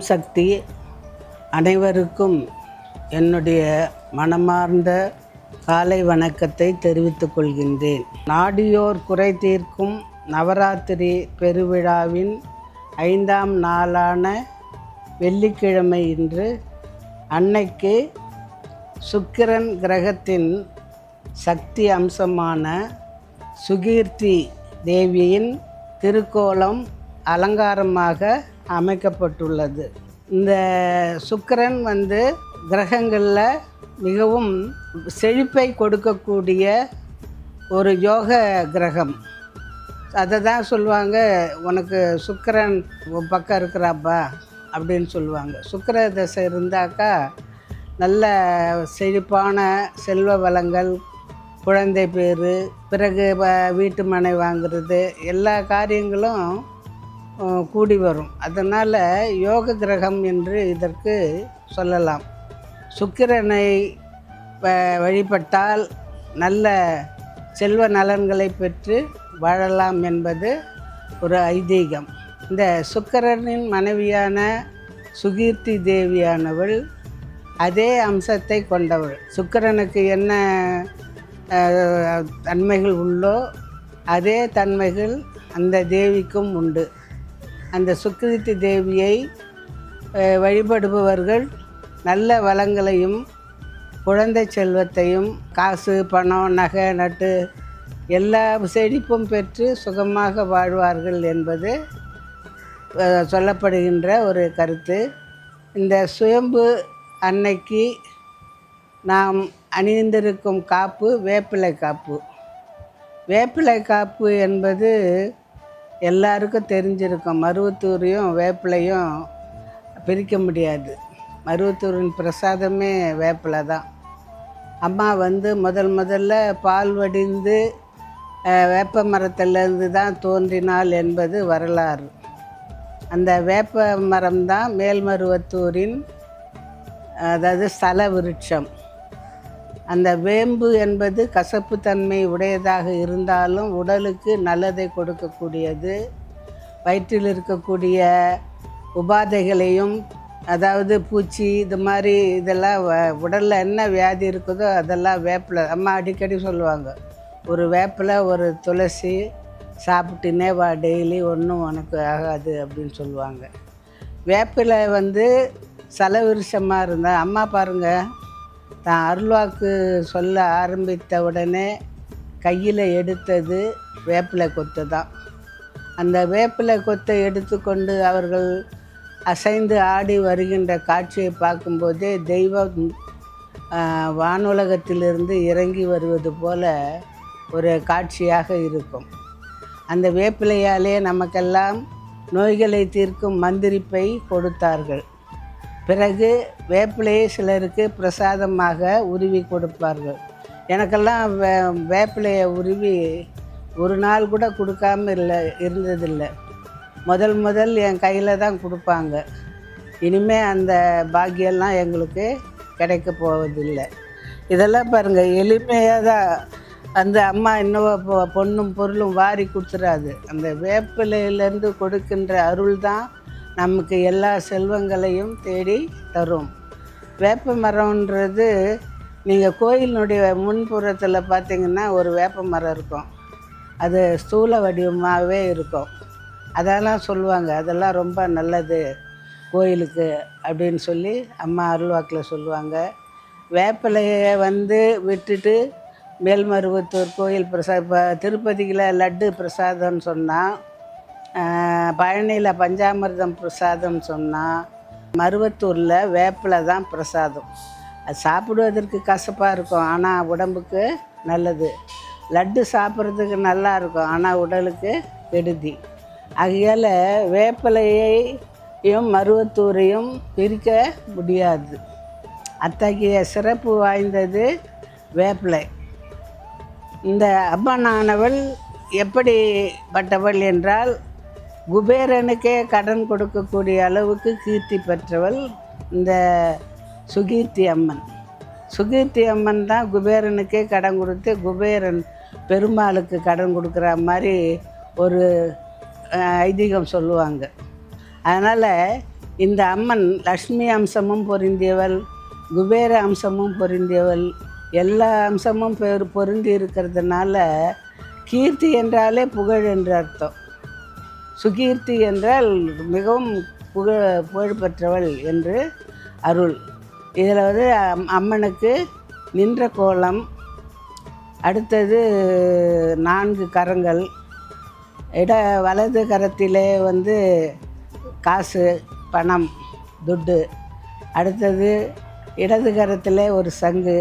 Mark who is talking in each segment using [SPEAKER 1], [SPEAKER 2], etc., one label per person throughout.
[SPEAKER 1] ஓம் சக்தி. அனைவருக்கும் என்னுடைய மனமார்ந்த காலை வணக்கத்தை தெரிவித்துக் கொள்கின்றேன். நாடியோர் குறை தீர்க்கும் நவராத்திரி பெருவிழாவின் 5ஆம் நாளான வெள்ளிக்கிழமை இன்று அன்னைக்கு சுக்கிரன் கிரகத்தின் சக்தி அம்சமான சுகீர்த்தி தேவியின் திருக்கோலம் அலங்காரமாக அமைக்கப்பட்டுள்ளது. இந்த சுக்கிரன் கிரகங்களில் மிகவும் செழிப்பை கொடுக்கக்கூடிய ஒரு யோக கிரகம். அதை தான் சொல்லுவாங்க, உனக்கு சுக்கிரன் பக்கம் இருக்கிறாப்பா அப்படின்னு சொல்லுவாங்க. சுக்கிர தசை இருந்தாக்கா நல்ல செழிப்பான செல்வ வளங்கள், குழந்தை பேர், பிறகு வீட்டு மனை வாங்கிறது, எல்லா காரியங்களும் கூடி வரும். அதனால் யோக கிரகம் என்று இதற்கு சொல்லலாம். சுக்கிரனை வழிபட்டால் நல்ல செல்வ நலன்களை பெற்று வாழலாம் என்பது ஒரு ஐதீகம். இந்த சுக்கிரனின் மனைவியான சுகீர்த்தி தேவியானவள் அதே அம்சத்தை கொண்டவள். சுக்கிரனுக்கு என்ன தன்மைகள் உள்ளோ அதே தன்மைகள் அந்த தேவிக்கும் உண்டு. அந்த சுக்கிரத்தி தேவியை வழிபடுபவர்கள் நல்ல வளங்களையும் குழந்தை செல்வத்தையும், காசு பணம் நகை நட்டு எல்லா செழிப்பும் பெற்று சுகமாக வாழ்வார்கள் என்பது சொல்லப்படுகின்ற ஒரு கருத்து. இந்த சுயம்பு அன்னைக்கு நாம் அணிந்திருக்கும் காப்பு வேப்பிலை காப்பு. வேப்பிலை காப்பு என்பது எல்லாருக்கும் தெரிஞ்சிருக்கும். மருவத்தூரையும் வேப்பிலையும் பிரிக்க முடியாது. மருவத்தூரின் பிரசாதமே வேப்பிலை தான். அம்மா முதல்ல பால் வடிந்து வேப்ப மரத்திலேருந்து தான் தோன்றினாள் என்பது வரலாறு. அந்த வேப்ப மரம்தான் மேல்மருவத்தூரின் அதாவது ஸ்தல விருட்சம். அந்த வேம்பு என்பது கசப்புத்தன்மை உடையதாக இருந்தாலும் உடலுக்கு நல்லதை கொடுக்கக்கூடியது. வயிற்றில் இருக்கக்கூடிய உபாதைகளையும், அதாவது பூச்சி இது மாதிரி இதெல்லாம் உடலில் என்ன வியாதி இருக்குதோ அதெல்லாம் வேப்பிலை. அம்மா அடிக்கடி சொல்லுவாங்க, ஒரு வேப்பிலை ஒரு துளசி சாப்பிட்டுனே வா, டெய்லி ஒன்றும் உனக்கு ஆகாது அப்படின்னு சொல்லுவாங்க. வேப்பிலை சலவிருஷமாக இருந்தால் அம்மா பாருங்கள், தான் அருள்வாக்கு சொல்ல ஆரம்பித்த உடனே கையில் எடுத்தது வேப்பிலை கொத்து தான். அந்த வேப்பிலை கொத்தை எடுத்துக்கொண்டு அவர்கள் அசைந்து ஆடி வருகின்ற காட்சியை பார்க்கும்போதே தெய்வம் வானுலகத்திலிருந்து இறங்கி வருவது போல ஒரு காட்சியாக இருக்கும். அந்த வேப்பிலையாலே நமக்கெல்லாம் நோய்களை தீர்க்கும் மந்திரிப்பை கொடுத்தார்கள். பிறகு வேப்பிலையை சிலருக்கு பிரசாதமாக உருவி கொடுப்பார்கள். எனக்கெல்லாம் வேப்பிலையை உருவி ஒரு நாள் கூட கொடுக்காம இருந்ததில்லை. முதல் என் கையில் தான் கொடுப்பாங்க. இனிமேல் அந்த பாக்கியெல்லாம் எங்களுக்கு கிடைக்க போவதில்லை. இதெல்லாம் பாருங்கள், எளிமையாக தான் அந்த அம்மா இன்னும் பொண்ணும் பொருளும் வாரி கொடுத்துறாது. அந்த வேப்பிலையிலேருந்து கொடுக்கின்ற அருள் தான் நமக்கு எல்லா செல்வங்களையும் தேடி தரும். வேப்ப மரம்ன்றது நீங்கள் கோயிலினுடைய முன்புறத்தில் பார்த்திங்கன்னா ஒரு வேப்ப மரம் இருக்கும். அது ஸ்தூல வடிவமாகவே இருக்கும். அதெல்லாம் சொல்லுவாங்க, அதெல்லாம் ரொம்ப நல்லது கோயிலுக்கு அப்படின்னு சொல்லி அம்மா அருள்வாக்கில் சொல்லுவாங்க. வேப்பிலையை விட்டுட்டு மேல்மருவத்தூர் கோயில் இப்போ திருப்பதியில் லட்டு பிரசாதம்னு சொன்னால், பழனியில் பஞ்சாமிர்தம் பிரசாதம் சொன்னால், மருவத்தூரில் வேப்பிலை தான் பிரசாதம். அது சாப்பிடுவதற்கு கசப்பாக இருக்கும், ஆனால் உடம்புக்கு நல்லது. லட்டு சாப்பிட்றதுக்கு நல்லா இருக்கும், ஆனால் உடலுக்கு கெடுதி. ஆகையால் வேப்பிலையையும் மருவத்தூரையும் பிரிக்க முடியாது. அத்தகைய சிறப்பு வாய்ந்தது வேப்பிலை. இந்த அம்மனானவள் எப்படிப்பட்டவள் என்றால், குபேரனுக்கே கடன் கொடுக்கக்கூடிய அளவுக்கு கீர்த்தி பெற்றவள் இந்த சுகீர்த்தி அம்மன். சுகீர்த்தி அம்மன் தான் குபேரனுக்கே கடன் கொடுத்து குபேரன் பெருமாளுக்கு கடன் கொடுக்குற மாதிரி ஒரு ஐதீகம் சொல்லுவாங்க. அதனால் இந்த அம்மன் லக்ஷ்மி அம்சமும் பொருந்தியவள், குபேர அம்சமும் பொருந்தியவள், எல்லா அம்சமும் பொருந்தி இருக்கிறதுனால கீர்த்தி என்றாலே புகழ் என்று அர்த்தம். சுகீர்த்தி என்றால் மிகவும் புகழ்பெற்றவள் என்று அருள். இதில் வந்து அம்மனுக்கு நின்ற கோலம், அடுத்தது 4 கரங்கள், வலது கரத்திலே வந்து காசு பணம் துட்டு, அடுத்தது இடது கரத்திலே ஒரு சங்கு,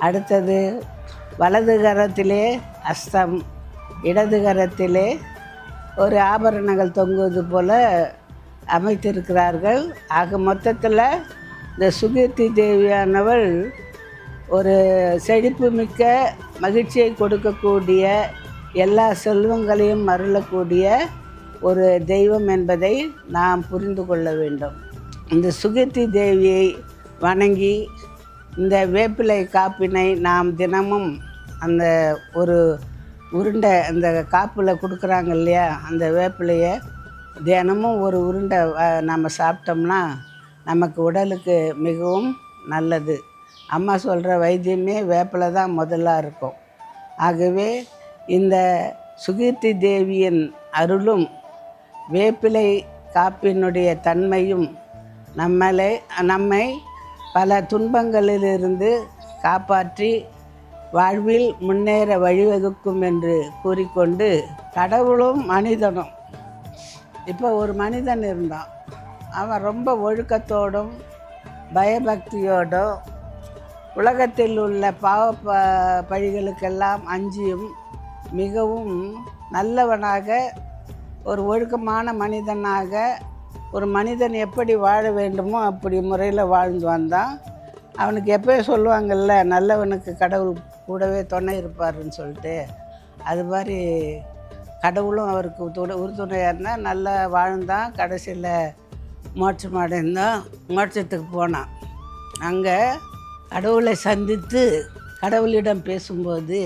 [SPEAKER 1] அடுத்தது வலது கரத்திலே அஸ்தம், இடது கரத்திலே ஒரு ஆபரணங்கள் தொங்குவது போல் அமைத்திருக்கிறார்கள். ஆக மொத்தத்தில் இந்த சுகீர்த்தி தேவியானவள் ஒரு செழிப்பு மிக்க மகிழ்ச்சியை கொடுக்கக்கூடிய, எல்லா செல்வங்களையும் அருளக்கூடிய ஒரு தெய்வம் என்பதை நாம் புரிந்து கொள்ள வேண்டும். இந்த சுகீர்த்தி தேவியை வணங்கி இந்த வேப்பிலை காப்பினை நாம் தினமும் அந்த ஒரு உருண்டை அந்த காப்பில் கொடுக்குறாங்க இல்லையா, அந்த வேப்பிலையை தினமும் ஒரு உருண்டை நம்ம சாப்பிட்டோம்னா நமக்கு உடலுக்கு மிகவும் நல்லது. அம்மா சொல்கிற வைத்தியமே வேப்பிலை தான் முதல்ல இருக்கும். ஆகவே இந்த சுகீர்த்தி தேவியின் அருளும் வேப்பிலை காப்பினுடைய தன்மையும் நம்மை பல துன்பங்களிலிருந்து காப்பாற்றி வாழ்வில் முன்னேற வழிவகுக்கும் என்று கூறிக்கொண்டு, கடவுளும் மனிதனும், இப்போ ஒரு மனிதன் இருந்தான், அவன் ரொம்ப ஒழுக்கத்தோடும் பயபக்தியோடும் உலகத்தில் உள்ள பழிகளுக்கெல்லாம் அஞ்சியும் மிகவும் நல்லவனாக, ஒரு ஒழுக்கமான மனிதனாக, ஒரு மனிதன் எப்படி வாழ வேண்டுமோ அப்படி முறையில் வாழ்ந்து வந்தான். அவனுக்கு எப்போயும் சொல்லுவாங்கள்ல, நல்லவனுக்கு கடவுள் கூடவே துணை இருப்பாருன்னு சொல்லிட்டு, அது மாதிரி கடவுளும் அவருக்கு உறுதுணையாக இருந்தால் நல்லா வாழ்ந்தான். கடைசியில் மோட்சம் அடைந்தான், மோட்சத்துக்கு போனான். அங்கே கடவுளை சந்தித்து கடவுளிடம் பேசும்போது,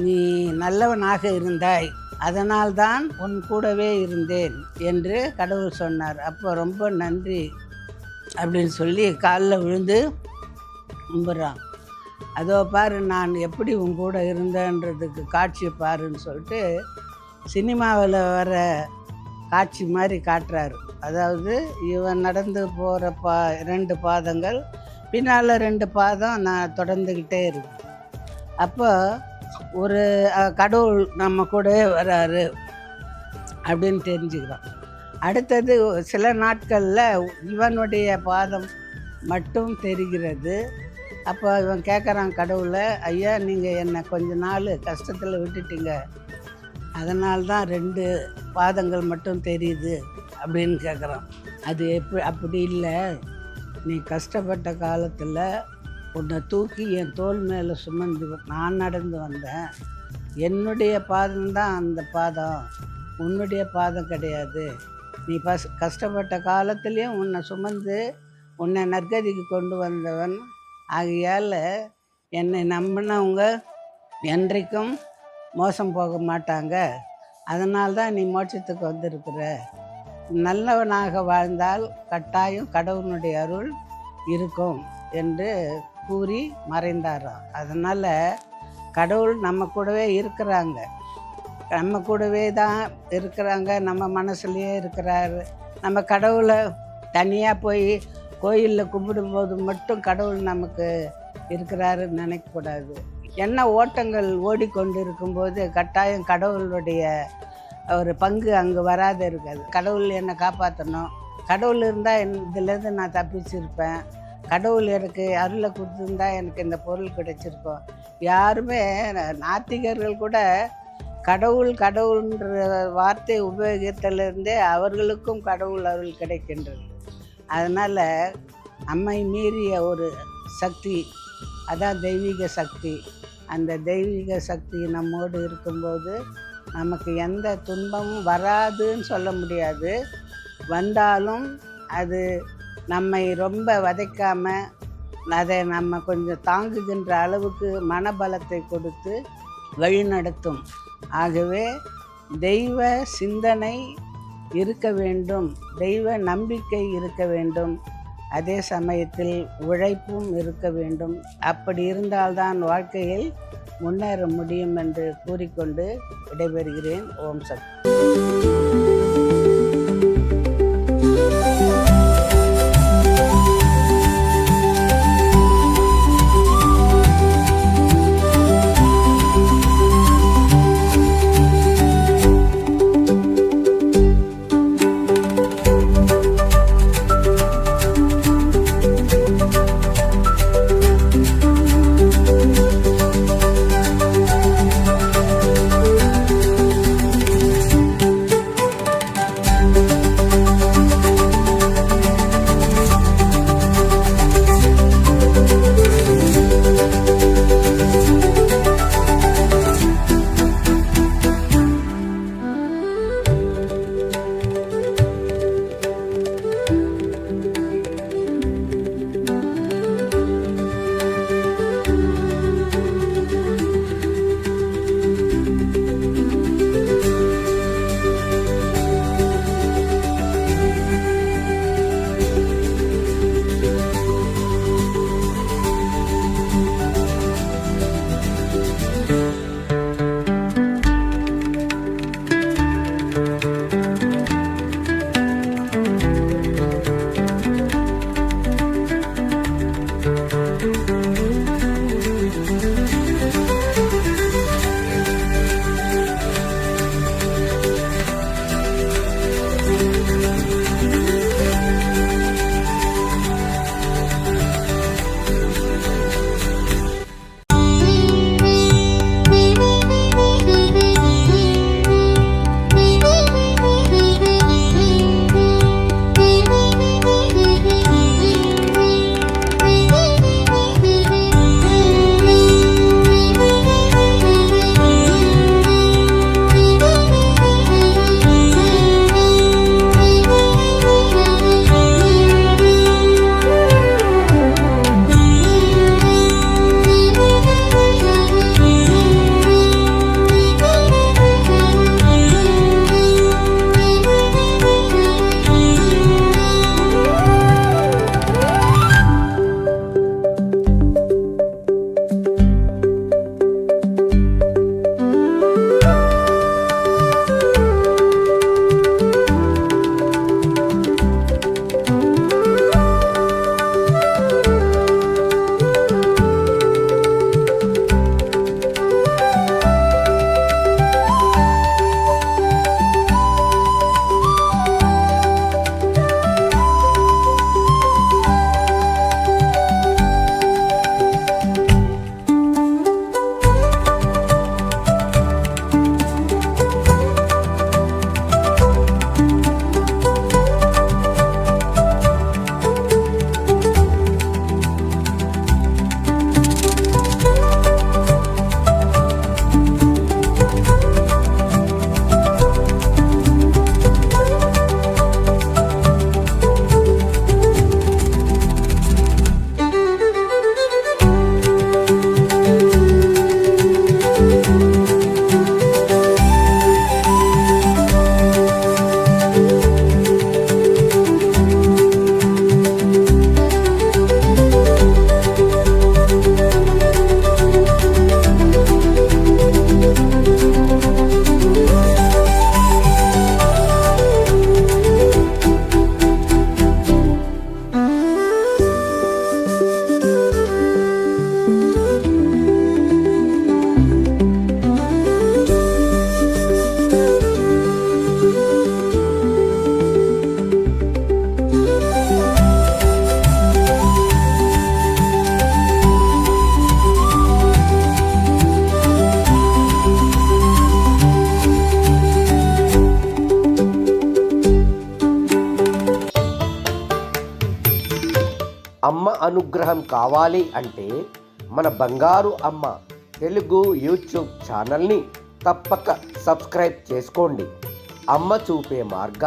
[SPEAKER 1] நீ நல்லவனாக இருந்தாய், அதனால்தான் உன் கூடவே இருந்தேன் என்று கடவுள் சொன்னார். அப்போ ரொம்ப நன்றி அப்படின்னு சொல்லி காலில் விழுந்து கும்பிட்றான். அதோ பாரு, நான் எப்படி உன் கூட இருந்தேன்றதுக்கு காட்சியை பாருன்னு சொல்லிட்டு சினிமாவில் வர காட்சி மாதிரி காட்டுறாரு. அதாவது இவன் நடந்து போகிற 2 பாதங்கள், பின்னால் 2 பாதம் நான் தொடர்ந்துக்கிட்டே இருக்கு. அப்போ ஒரு கடவுள் நம்ம கூடவே வராரு அப்படின்னு தெரிஞ்சுக்கிறோம். அடுத்தது சில நாட்களில் இவனுடைய பாதம் மட்டும் தெரிகிறது. அப்போ இவன் கேட்குறான் கடவுளை, ஐயா நீங்கள் என்னை கொஞ்ச நாள் கஷ்டத்தில் விட்டுட்டீங்க, அதனால்தான் 2 பாதங்கள் மட்டும் தெரியுது அப்படின்னு கேட்குறான். அது அப்படி இல்லை, நீ கஷ்டப்பட்ட காலத்தில் உன்னை தூக்கி என் தோள் மேலே சுமந்து நான் நடந்து வந்தேன். என்னுடைய பாதம்தான் அந்த பாதம், உன்னுடைய பாதம் கிடையாது. நீ கஷ்டப்பட்ட காலத்துலேயும் உன்னை சுமந்து உன்னை நற்கதிக்கு கொண்டு வந்தவன். ஆகையால் என்னை நம்பினவங்க என்றைக்கும் மோசம் போக மாட்டாங்க. அதனால்தான் நீ மோட்சத்துக்கு வந்திருக்கிற. நல்லவனாக வாழ்ந்தால் கட்டாயம் கடவுளுடைய அருள் இருக்கும் என்று கூறி மறைந்தாராம். அதனால் கடவுள் நம்ம கூடவே இருக்கிறாங்க, நம்ம கூடவே தான் இருக்கிறாங்க, நம்ம மனசுலேயே இருக்கிறாரு. நம்ம கடவுளை தனியாக போய் கோயிலில் கும்பிடும்போது மட்டும் கடவுள் நமக்கு இருக்கிறாருன்னு நினைக்கக்கூடாது. என்ன ஓட்டங்கள் ஓடிக்கொண்டு இருக்கும்போது கட்டாயம் கடவுளுடைய ஒரு பங்கு அங்கே வராது இருக்காது. கடவுள் என்னை காப்பாற்றணும், கடவுள் இருந்தால் இதிலேருந்து நான் தப்பிச்சிருப்பேன், கடவுள் எனக்கு அருளை கொடுத்துருந்தா எனக்கு இந்த பொருள் கிடைச்சிருக்கும். யாருமே நாத்திகர்கள் கூட கடவுள் கடவுள்ன்ற வார்த்தை உபயோகத்திலிருந்தே அவர்களுக்கும் கடவுள் அருள் கிடைக்கின்றது. அதனால் நம்மை மீறிய ஒரு சக்தி, அதான் தெய்வீக சக்தி. அந்த தெய்வீக சக்தி நம்மோடு இருக்கும்போது நமக்கு எந்த துன்பமும் வராதுன்னு சொல்ல முடியாது. வந்தாலும் அது நம்மை ரொம்ப வதைக்காமல் அதை நம்ம கொஞ்சம் தாங்குகின்ற அளவுக்கு மனபலத்தை கொடுத்து வழிநடத்தும். ஆகவே தெய்வ சிந்தனை இருக்க வேண்டும், தெய்வ நம்பிக்கை இருக்க வேண்டும், அதே சமயத்தில் உழைப்பும் இருக்க வேண்டும். அப்படி இருந்தால்தான் வாழ்க்கையில் முன்னேற முடியும் என்று கூறிக்கொண்டு விடைபெறுகிறேன். ஓம் சக்தி.
[SPEAKER 2] అమ్మ అనుగ్రహం కావాలి అంటే మన బంగారు అమ్మ తెలుగు యూట్యూబ్ ఛానల్ని తప్పక సబ్స్క్రైబ్ చేసుకోండి. అమ్మ చూపే మార్గాన్ని